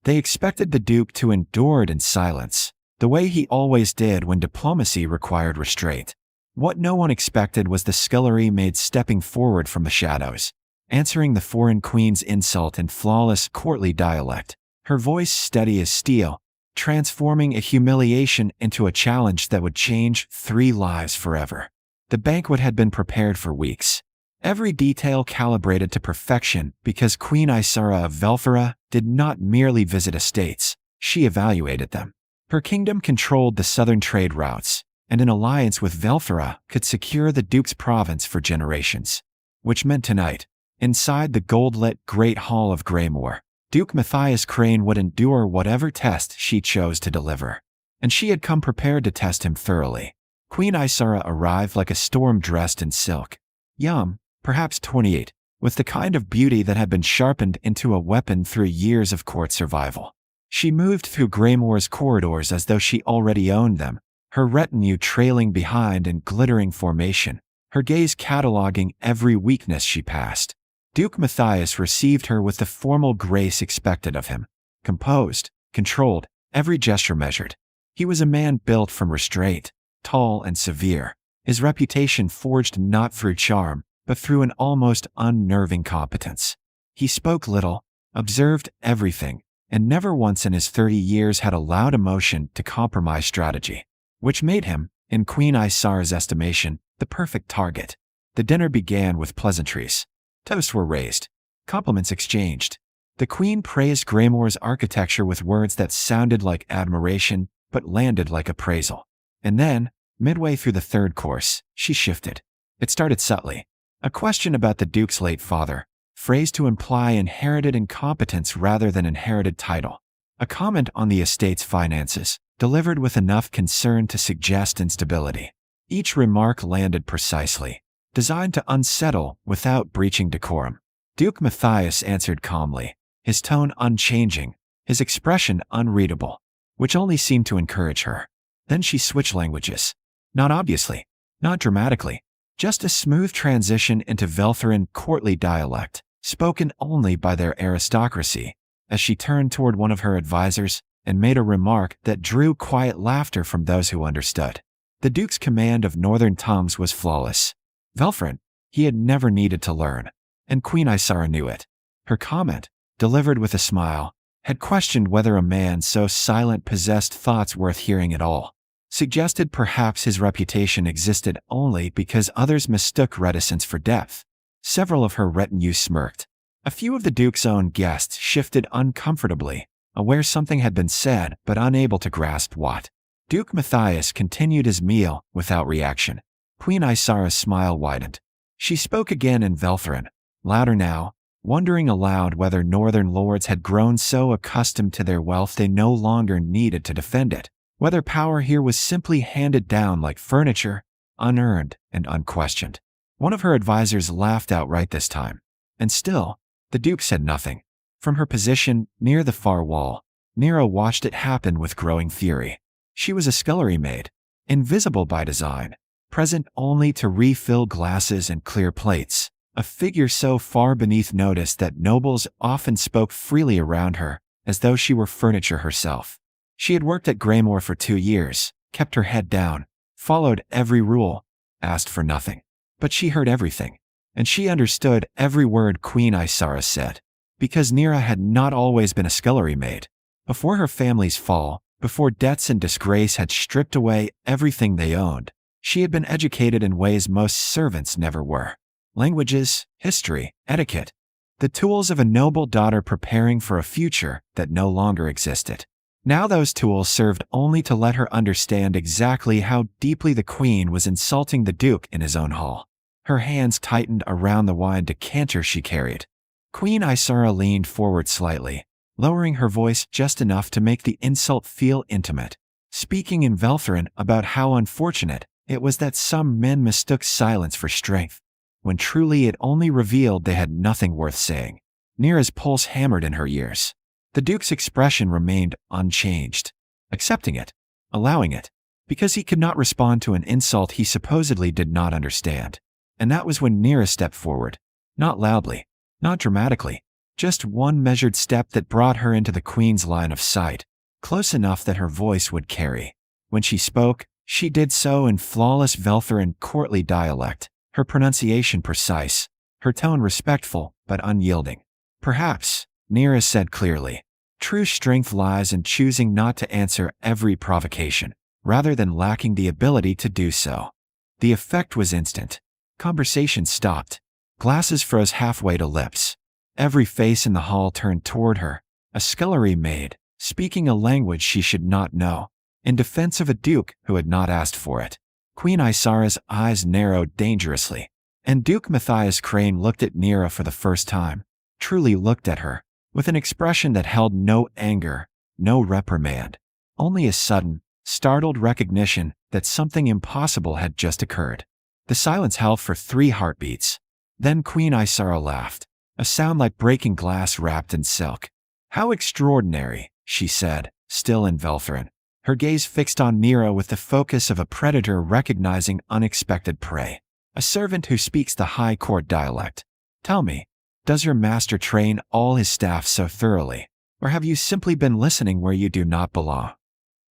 They expected the Duke to endure it in silence, the way he always did when diplomacy required restraint. What no one expected was the scullery maid stepping forward from the shadows, answering the foreign queen's insult in flawless courtly dialect, her voice steady as steel, transforming a humiliation into a challenge that would change 3 lives forever. The banquet had been prepared for weeks, every detail calibrated to perfection because Queen Isara of Velfera did not merely visit estates, she evaluated them. Her kingdom controlled the southern trade routes, and an alliance with Velfera could secure the Duke's province for generations. Which meant tonight, inside the gold-lit Great Hall of Greymoor, Duke Matthias Crane would endure whatever test she chose to deliver. And she had come prepared to test him thoroughly. Queen Isara arrived like a storm dressed in silk. Young, perhaps 28, with the kind of beauty that had been sharpened into a weapon through years of court survival. She moved through Greymoor's corridors as though she already owned them, her retinue trailing behind in glittering formation, her gaze cataloging every weakness she passed. Duke Matthias received her with the formal grace expected of him, composed, controlled, every gesture measured. He was a man built from restraint, tall and severe, his reputation forged not through charm, but through an almost unnerving competence. He spoke little, observed everything, and never once in his 30 years had allowed emotion to compromise strategy, which made him, in Queen Isara's estimation, the perfect target. The dinner began with pleasantries. Toasts were raised, compliments exchanged. The Queen praised Greymoor's architecture with words that sounded like admiration, but landed like appraisal. And then, midway through the third course, she shifted. It started subtly. A question about the Duke's late father, phrased to imply inherited incompetence rather than inherited title. A comment on the estate's finances, delivered with enough concern to suggest instability. Each remark landed precisely, designed to unsettle without breaching decorum. Duke Matthias answered calmly, his tone unchanging, his expression unreadable, which only seemed to encourage her. Then she switched languages. Not obviously, not dramatically, just a smooth transition into Veltheran courtly dialect, spoken only by their aristocracy, as she turned toward one of her advisors and made a remark that drew quiet laughter from those who understood. The Duke's command of northern tongues was flawless. Veltheran, he had never needed to learn, and Queen Isara knew it. Her comment, delivered with a smile, had questioned whether a man so silent possessed thoughts worth hearing at all, suggested perhaps his reputation existed only because others mistook reticence for depth. Several of her retinue smirked. A few of the Duke's own guests shifted uncomfortably, aware something had been said but unable to grasp what. Duke Matthias continued his meal without reaction. Queen Isara's smile widened. She spoke again in Veltheran, louder now, wondering aloud whether northern lords had grown so accustomed to their wealth they no longer needed to defend it, whether power here was simply handed down like furniture, unearned and unquestioned. One of her advisors laughed outright this time. And still, the Duke said nothing. From her position near the far wall, Nero watched it happen with growing fury. She was a scullery maid, invisible by design, present only to refill glasses and clear plates, a figure so far beneath notice that nobles often spoke freely around her, as though she were furniture herself. She had worked at Greymoor for 2 years, kept her head down, followed every rule, asked for nothing. But she heard everything, and she understood every word Queen Isara said, because Nera had not always been a scullery maid. Before her family's fall, before debts and disgrace had stripped away everything they owned, she had been educated in ways most servants never were. Languages, history, etiquette, the tools of a noble daughter preparing for a future that no longer existed. Now those tools served only to let her understand exactly how deeply the Queen was insulting the Duke in his own hall. Her hands tightened around the wine decanter she carried. Queen Isara leaned forward slightly, lowering her voice just enough to make the insult feel intimate, speaking in Veltheran about how unfortunate it was that some men mistook silence for strength, when truly it only revealed they had nothing worth saying. Nera's pulse hammered in her ears. The Duke's expression remained unchanged, accepting it, allowing it, because he could not respond to an insult he supposedly did not understand. And that was when Nera stepped forward, not loudly, not dramatically, Just one measured step that brought her into the queen's line of sight, close enough that her voice would carry. When she spoke, she did so in flawless Veltharan courtly dialect, her pronunciation precise, her tone respectful but unyielding. Perhaps, Nira said clearly, true strength lies in choosing not to answer every provocation, rather than lacking the ability to do so. The effect was instant. Conversation stopped. Glasses froze halfway to lips. Every face in the hall turned toward her, a scullery maid, speaking a language she should not know, in defense of a duke who had not asked for it. Queen Isara's eyes narrowed dangerously, and Duke Matthias Crane looked at Nira for the first time, truly looked at her, with an expression that held no anger, no reprimand, only a sudden, startled recognition that something impossible had just occurred. The silence held for 3 heartbeats. Then Queen Isara laughed, a sound like breaking glass wrapped in silk. "How extraordinary," she said, still in Veltharan, her gaze fixed on Nira with the focus of a predator recognizing unexpected prey. "A servant who speaks the high court dialect. Tell me, does your master train all his staff so thoroughly, or have you simply been listening where you do not belong?"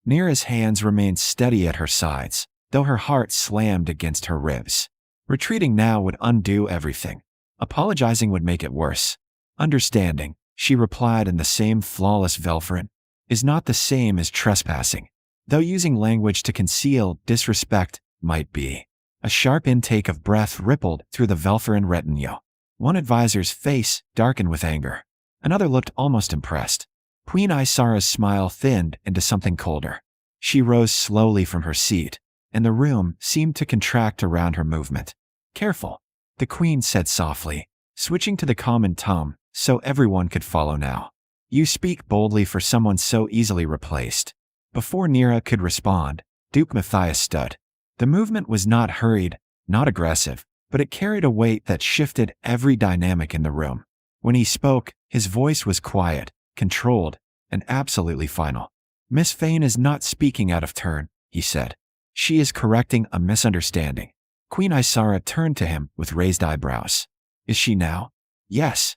Nira's hands remained steady at her sides, though her heart slammed against her ribs. Retreating now would undo everything. Apologizing would make it worse. Understanding, she replied in the same flawless Veltharan, is not the same as trespassing, though using language to conceal disrespect might be. A sharp intake of breath rippled through the Veltharan retinue. One advisor's face darkened with anger. Another looked almost impressed. Queen Isara's smile thinned into something colder. She rose slowly from her seat, and the room seemed to contract around her movement. "Careful," the queen said softly, switching to the common tone so everyone could follow now. "You speak boldly for someone so easily replaced." Before Nira could respond, Duke Matthias stood. The movement was not hurried, not aggressive, but it carried a weight that shifted every dynamic in the room. When he spoke, his voice was quiet, controlled, and absolutely final. "Miss Fane is not speaking out of turn," he said. "She is correcting a misunderstanding." Queen Isara turned to him with raised eyebrows. "Is she now?" "Yes."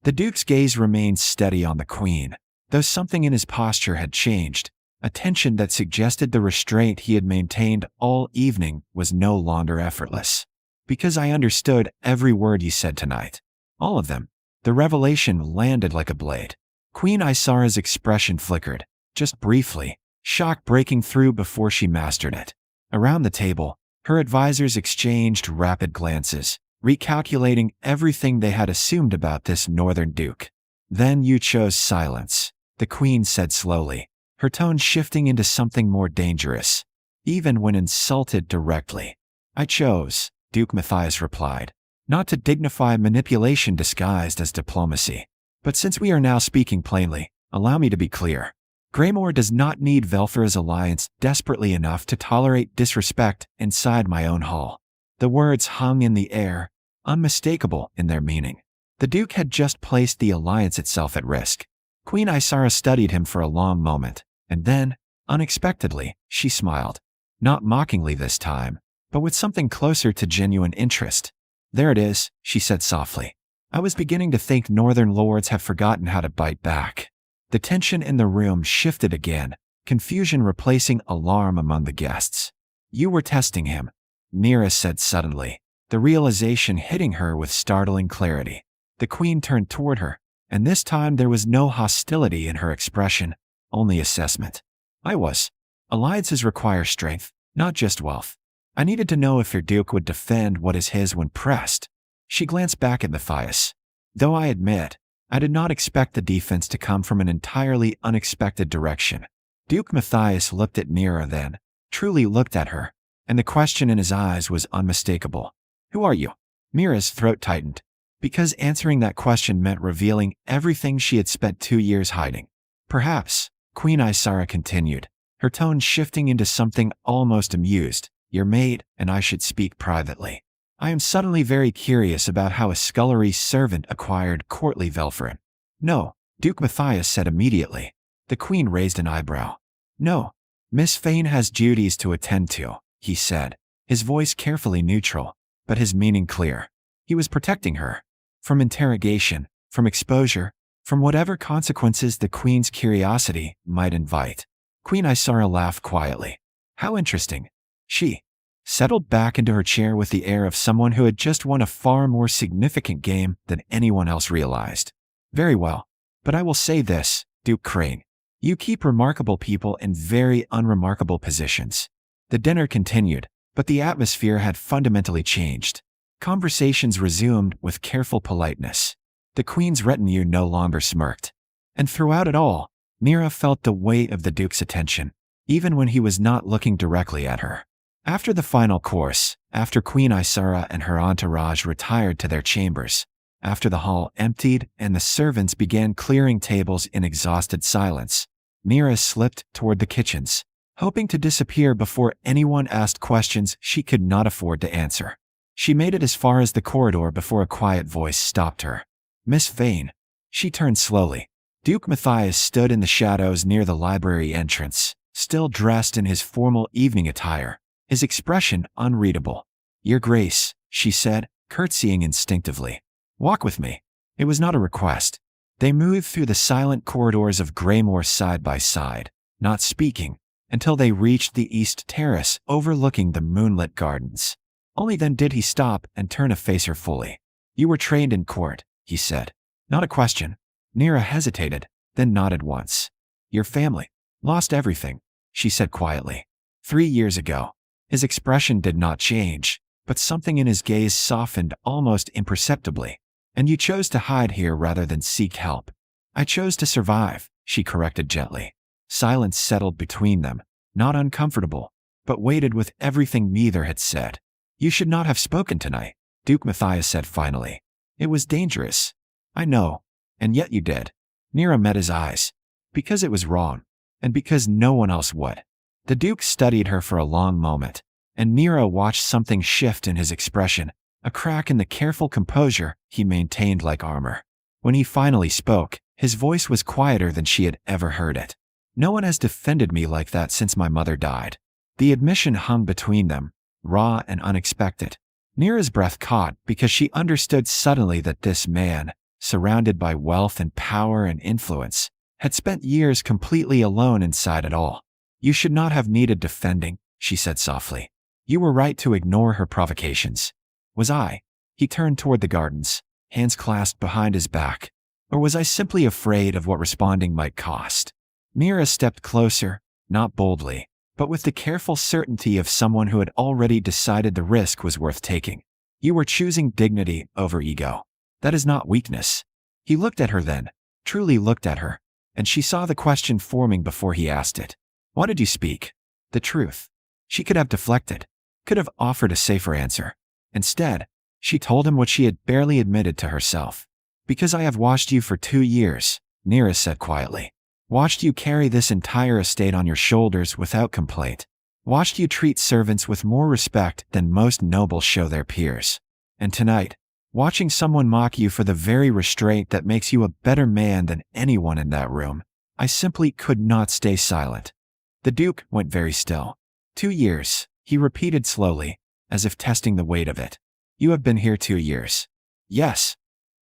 The Duke's gaze remained steady on the queen, though something in his posture had changed, a tension that suggested the restraint he had maintained all evening was no longer effortless. "Because I understood every word you said tonight. All of them." The revelation landed like a blade. Queen Isara's expression flickered, just briefly, shock breaking through before she mastered it. Around the table, her advisors exchanged rapid glances, recalculating everything they had assumed about this northern duke. "Then you chose silence," the queen said slowly, her tone shifting into something more dangerous, even when insulted directly. "I chose," Duke Matthias replied, "not to dignify manipulation disguised as diplomacy. But since we are now speaking plainly, allow me to be clear. Greymore does not need Velthara's alliance desperately enough to tolerate disrespect inside my own hall." The words hung in the air, unmistakable in their meaning. The Duke had just placed the alliance itself at risk. Queen Isara studied him for a long moment, and then, unexpectedly, she smiled. Not mockingly this time, but with something closer to genuine interest. "There it is," she said softly. "I was beginning to think northern lords have forgotten how to bite back." The tension in the room shifted again, confusion replacing alarm among the guests. "You were testing him," Nira said suddenly, the realization hitting her with startling clarity. The queen turned toward her, and this time there was no hostility in her expression, only assessment. "I was. Alliances require strength, not just wealth. I needed to know if your duke would defend what is his when pressed." She glanced back at Matthias. "Though I admit, I did not expect the defense to come from an entirely unexpected direction." Duke Matthias looked at Nira then, truly looked at her, and the question in his eyes was unmistakable. "Who are you?" Mira's throat tightened, because answering that question meant revealing everything she had spent 2 years hiding. "Perhaps," Queen Isara continued, her tone shifting into something almost amused, "your maid and I should speak privately. I am suddenly very curious about how a scullery servant acquired courtly Veltharan." "No," Duke Matthias said immediately. The queen raised an eyebrow. "No. Miss Fane has duties to attend to," he said, his voice carefully neutral, but his meaning clear. He was protecting her. From interrogation, from exposure, from whatever consequences the queen's curiosity might invite. Queen Isara laughed quietly. How interesting. She settled back into her chair with the air of someone who had just won a far more significant game than anyone else realized. Very well, but I will say this, Duke Crane. You keep remarkable people in very unremarkable positions. The dinner continued, but the atmosphere had fundamentally changed. Conversations resumed with careful politeness. The queen's retinue no longer smirked. And throughout it all, Mira felt the weight of the Duke's attention, even when he was not looking directly at her. After the final course, after Queen Isara and her entourage retired to their chambers, after the hall emptied and the servants began clearing tables in exhausted silence, Mira slipped toward the kitchens, hoping to disappear before anyone asked questions she could not afford to answer. She made it as far as the corridor before a quiet voice stopped her. Miss Vane. She turned slowly. Duke Matthias stood in the shadows near the library entrance, still dressed in his formal evening attire, his expression unreadable. Your Grace, she said, curtsying instinctively. Walk with me. It was not a request. They moved through the silent corridors of Greymore side by side, not speaking, until they reached the east terrace overlooking the moonlit gardens. Only then did he stop and turn to face her fully. You were trained in court, he said. Not a question. Mira hesitated, then nodded once. Your family lost everything, she said quietly. 3 years ago. His expression did not change, but something in his gaze softened almost imperceptibly. And you chose to hide here rather than seek help. I chose to survive, she corrected gently. Silence settled between them, not uncomfortable, but weighted with everything neither had said. You should not have spoken tonight, Duke Matthias said finally. It was dangerous. I know, and yet you did. Mira met his eyes. Because it was wrong, and because no one else would. The Duke studied her for a long moment, and Mira watched something shift in his expression, a crack in the careful composure he maintained like armor. When he finally spoke, his voice was quieter than she had ever heard it. No one has defended me like that since my mother died. The admission hung between them, raw and unexpected. Mira's breath caught because she understood suddenly that this man, surrounded by wealth and power and influence, had spent years completely alone inside it all. You should not have needed defending, she said softly. You were right to ignore her provocations. Was I? He turned toward the gardens, hands clasped behind his back. Or was I simply afraid of what responding might cost? Mira stepped closer, not boldly, but with the careful certainty of someone who had already decided the risk was worth taking. You were choosing dignity over ego. That is not weakness. He looked at her then, truly looked at her, and she saw the question forming before he asked it. Why did you speak? The truth. She could have deflected, could have offered a safer answer. Instead, she told him what she had barely admitted to herself. Because I have watched you for 2 years, Mira said quietly. Watched you carry this entire estate on your shoulders without complaint. Watched you treat servants with more respect than most nobles show their peers. And tonight, watching someone mock you for the very restraint that makes you a better man than anyone in that room, I simply could not stay silent. The Duke went very still. 2 years, he repeated slowly, as if testing the weight of it. You have been here 2 years. Yes.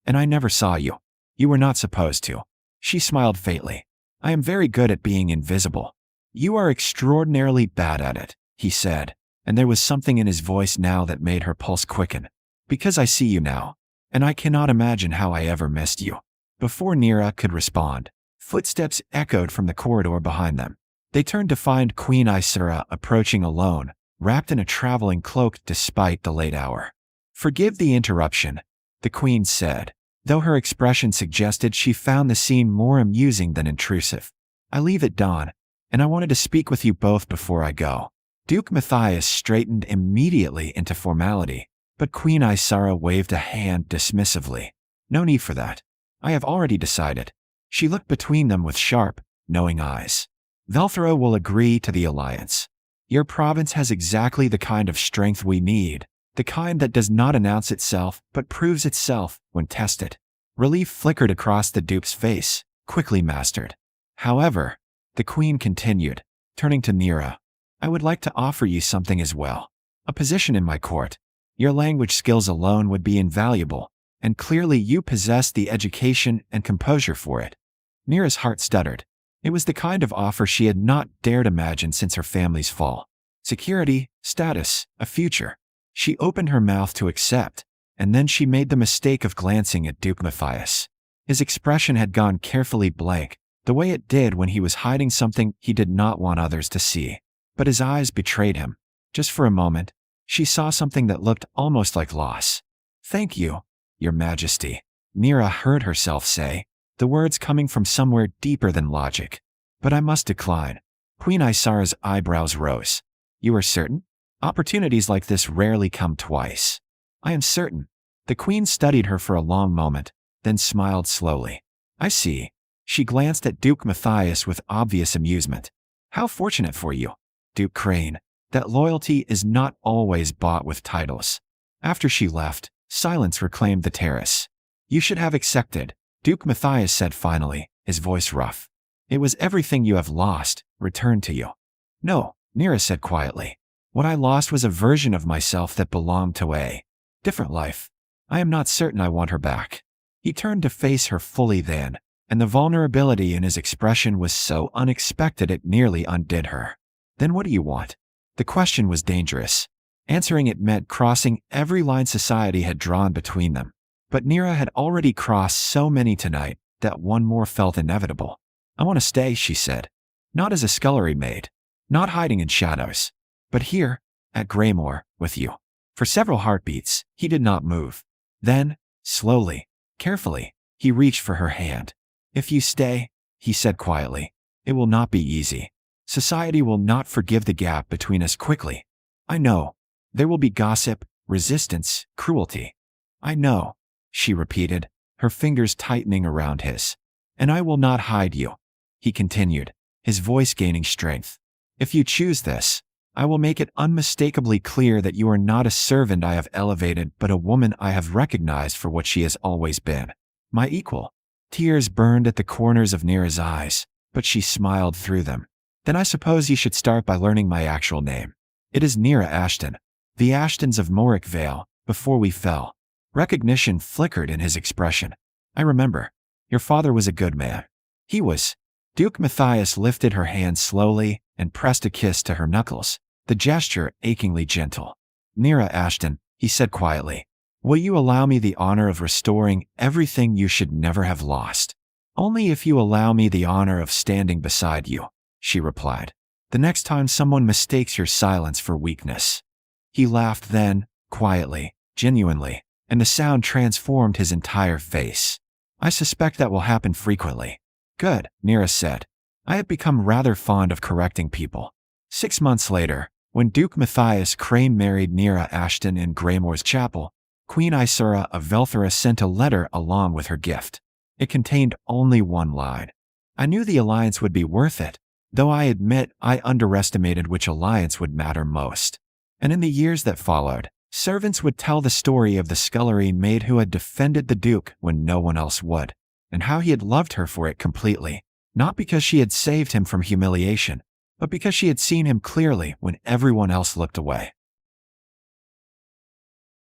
And I never saw you. You were not supposed to. She smiled faintly. I am very good at being invisible. You are extraordinarily bad at it, he said, and there was something in his voice now that made her pulse quicken. Because I see you now, and I cannot imagine how I ever missed you. Before Mira could respond, footsteps echoed from the corridor behind them. They turned to find Queen Isara approaching alone, wrapped in a traveling cloak despite the late hour. Forgive the interruption, the Queen said, though her expression suggested she found the scene more amusing than intrusive. I leave at dawn, and I wanted to speak with you both before I go. Duke Matthias straightened immediately into formality, but Queen Isara waved a hand dismissively. No need for that. I have already decided. She looked between them with sharp, knowing eyes. Velthro will agree to the alliance. Your province has exactly the kind of strength we need, the kind that does not announce itself but proves itself when tested. Relief flickered across the Duke's face, quickly mastered. However, the Queen continued, turning to Mira, I would like to offer you something as well. A position in my court. Your language skills alone would be invaluable, and clearly you possess the education and composure for it." Nira's heart stuttered. It was the kind of offer she had not dared imagine since her family's fall. Security, status, a future. She opened her mouth to accept, and then she made the mistake of glancing at Duke Matthias. His expression had gone carefully blank, the way it did when he was hiding something he did not want others to see. But his eyes betrayed him. Just for a moment, she saw something that looked almost like loss. "Thank you, Your Majesty," Nira heard herself say, the words coming from somewhere deeper than logic. "But I must decline." Queen Isara's eyebrows rose. "You are certain? Opportunities like this rarely come twice." "I am certain." The queen studied her for a long moment, then smiled slowly. "I see." She glanced at Duke Matthias with obvious amusement. "How fortunate for you, Duke Crane, that loyalty is not always bought with titles." After she left, silence reclaimed the terrace. "You should have accepted," Duke Matthias said finally, his voice rough. "It was everything you have lost, returned to you." "No," Nira said quietly. "What I lost was a version of myself that belonged to a different life. I am not certain I want her back." He turned to face her fully then, and the vulnerability in his expression was so unexpected it nearly undid her. "Then what do you want?" The question was dangerous. Answering it meant crossing every line society had drawn between them. But Nira had already crossed so many tonight that one more felt inevitable. "I want to stay," she said. "Not as a scullery maid, not hiding in shadows, but here, at Greymoor, with you." For several heartbeats, he did not move. Then, slowly, carefully, he reached for her hand. "If you stay," he said quietly, "it will not be easy. Society will not forgive the gap between us quickly. I know. There will be gossip, resistance, cruelty. I know," she repeated, her fingers tightening around his. "And I will not hide you," he continued, his voice gaining strength. "If you choose this, I will make it unmistakably clear that you are not a servant I have elevated but a woman I have recognized for what she has always been. My equal." Tears burned at the corners of Nira's eyes, but she smiled through them. "Then I suppose you should start by learning my actual name. It is Nira Ashton. The Ashtons of Morwick Vale, before we fell." Recognition flickered in his expression. "I remember. Your father was a good man." "He was." Duke Matthias lifted her hand slowly and pressed a kiss to her knuckles, the gesture achingly gentle. "Nira Ashton," he said quietly, "will you allow me the honor of restoring everything you should never have lost?" "Only if you allow me the honor of standing beside you," she replied. "The next time someone mistakes your silence for weakness." He laughed then, quietly, genuinely, and the sound transformed his entire face. "I suspect that will happen frequently." "Good," Nira said. "I have become rather fond of correcting people." 6 months later, when Duke Matthias Crane married Nira Ashton in Greymoor's chapel, Queen Isara of Velthera sent a letter along with her gift. It contained only one line. "I knew the alliance would be worth it, though I admit I underestimated which alliance would matter most." And in the years that followed, servants would tell the story of the scullery maid who had defended the Duke when no one else would, and how he had loved her for it completely, not because she had saved him from humiliation, but because she had seen him clearly when everyone else looked away.